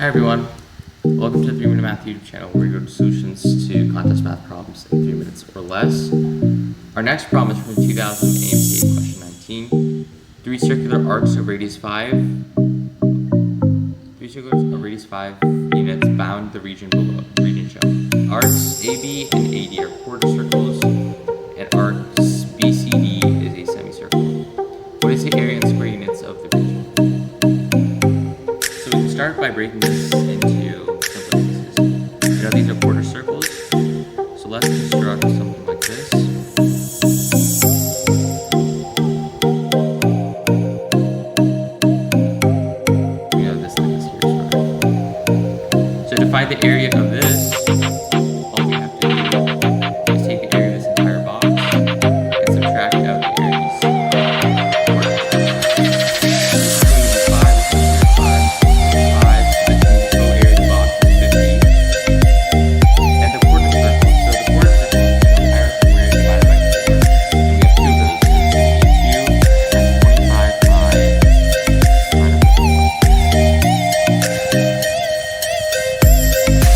Hi everyone, welcome to the 3 Minute Math YouTube channel where we go to solutions to contest math problems in 3 minutes or less. Our next problem is from 2000 AMC8 question 19. Three circular arcs of radius 5 units bound the region shown. Arcs AB and AD are quarter circles and arcs BCD is a semicircle. What is the area in square units of the region? So we can start by breaking this into simple pieces. These are quarter circles, so let's construct something like this. This like this here is fine. So to find the area of this, all we have to do is take the area of this entire box and subtract out the area of these quarters.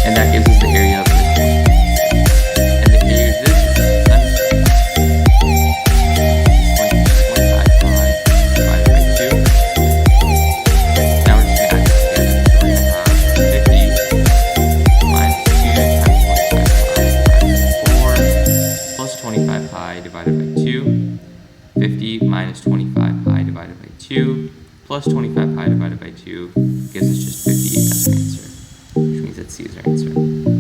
And that gives us the area of this one. And the area of this is 25 pi divided by 2. Now we're just going to add this together. So we're going to have 50 minus 2 times 25 pi divided by 4 plus 25 pi divided by 2. 50 minus 25 pi divided by 2 plus 25 pi divided by 2 gives us just 50 as our answer, which means that C is our answer.